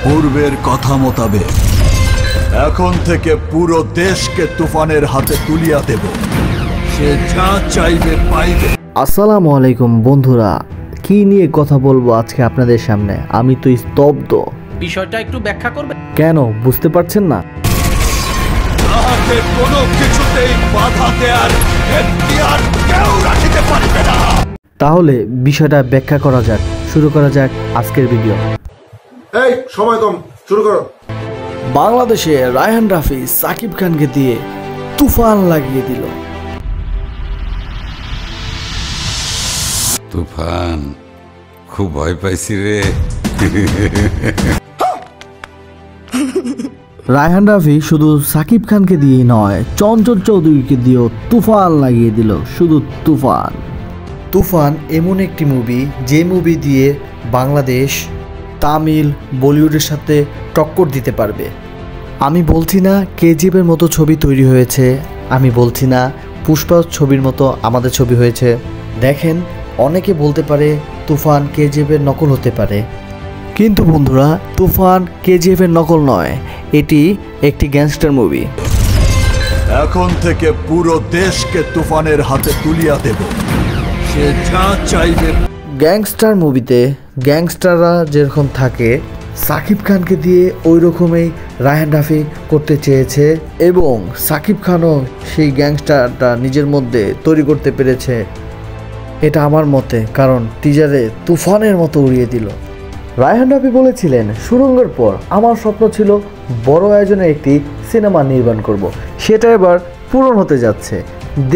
পূর্বের কথা মোতাবেক এখন থেকে পুরো দেশকে তুফানের হাতে তুলিয়া দেব। সে যা চাইবে পাইবে। আসসালামু আলাইকুম বন্ধুরা, কি নিয়ে কথা বলবো আজকে আপনাদের সামনে? আমি তো স্তব্ধ। বিষয়টা একটু ব্যাখ্যা করবে? কেন বুঝতে পারছেন না? তাহাকে কোনো কিছুতেই বাধা দেয়ার এখতিয়ার কেউ রাখিতে পারিবে না। তাহলে বিষয়টা ব্যাখ্যা করা যাক, শুরু করা যাক আজকের ভিডিও। এই সময় কম, শুরু করো। বাংলাদেশে রায়হান রাফি সাকিব খানকে দিয়ে তুফান লাগিয়ে দিল। তুফান, খুব ভয় পাইছি রে। রায়হান রাফি শুধু সাকিব খানকে দিয়েই নয়, চঞ্চল চৌধুরীকে দিয়েও তুফান লাগিয়ে দিল। শুধু তুফান। তুফান এমন একটি মুভি, যে মুভি দিয়ে বাংলাদেশ তামিল বলিউডের সাথে টক্কর দিতে পারবে। আমি বলছি না কেজিএফের মতো ছবি তৈরি হয়েছে, আমি বলছি না পুষ্পা ছবির মতো আমাদের ছবি হয়েছে। দেখেন, অনেকে বলতে পারে তুফান কেজিএফের নকল হতে পারে, কিন্তু বন্ধুরা, তুফান কেজিএফের নকল নয়, এটি একটি গ্যাংস্টার মুভি। এখন থেকে পুরো দেশকে তুফানের হাতে তুলিয়া দেব। সে যা চাইবে। গ্যাংস্টার মুভিতে গ্যাংস্টাররা যেরকম থাকে, সাকিব খানকে দিয়ে ওই রকমই রায়হান রাফি করতে চেয়েছে, এবং সাকিব খানও সেই গ্যাংস্টারটা নিজের মধ্যে তৈরি করতে পেরেছে, এটা আমার মতে। কারণ টিজারে তুফানের মতো উড়িয়ে দিল। রায়হান রাফি বলেছিলেন, সুড়ঙ্গের পর আমার স্বপ্ন ছিল বড় আয়োজনে একটি সিনেমা নির্মাণ করব। সেটা এবার পূরণ হতে যাচ্ছে।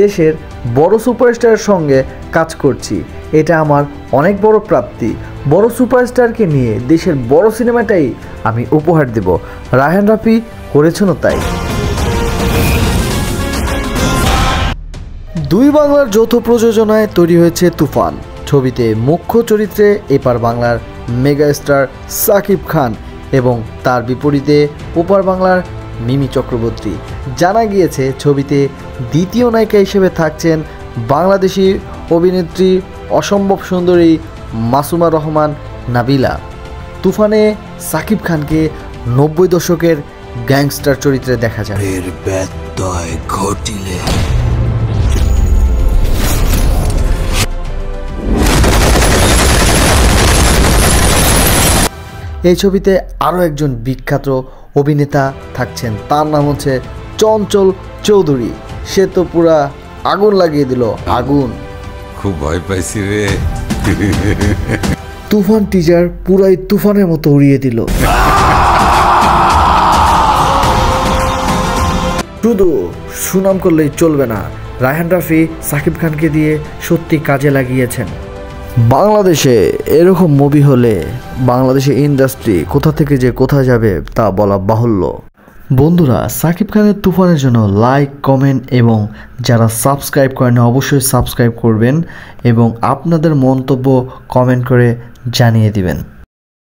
দেশের বড় সুপারস্টারের সঙ্গে কাজ করছি, এটা আমার অনেক বড় প্রাপ্তি। বড় সুপারস্টারকে নিয়ে দেশের বড় সিনেমাটাই আমি উপহার দেব। রায়হান রাফি করেছেনও তাই। দুই বাংলার যৌথ প্রযোজনায় তৈরি হয়েছে তুফান। ছবিতে মুখ্য চরিত্রে এপার বাংলার মেগাস্টার সাকিব খান এবং তার বিপরীতে ওপার বাংলার মিমি চক্রবর্তী। জানা গিয়েছে ছবিতে দ্বিতীয় নায়িকা হিসেবে থাকছেন বাংলাদেশি অভিনেত্রী অসম্ভব সুন্দরী মাসুমা রহমান নাবিলা। তুফানে সাকিব খানকে 90 দশকের গ্যাংস্টার চরিত্রে দেখা যায়। এর ব্যত্যয় ঘটিলে এই ছবিতে আরও একজন বিখ্যাত অভিনেতা থাকছেন, তার নাম হচ্ছে চঞ্চল চৌধুরী। সে তো পুরা আগুন লাগিয়ে দিল, আগুন। খুব ভয় পাইছি রে। তুফান টিজার পুরাই তুফানের মতো উড়িয়ে দিল। শুধু সুনাম করলেই চলবে না, রায়হান রাফি সাকিব খানকে দিয়ে সত্যি কাজে লাগিয়েছেন। বাংলাদেশে এরকম মুভি হলে বাংলাদেশের ইন্ডাস্ট্রি কোথা থেকে যে কোথায় যাবে তা বলা বাহুল্য। বন্ধুরা, সাকিব খানের তুফানের জন্য লাইক, কমেন্ট এবং যারা সাবস্ক্রাইব করেন অবশ্যই সাবস্ক্রাইব করবেন এবং আপনাদের মন্তব্য কমেন্ট করে জানিয়ে দিবেন।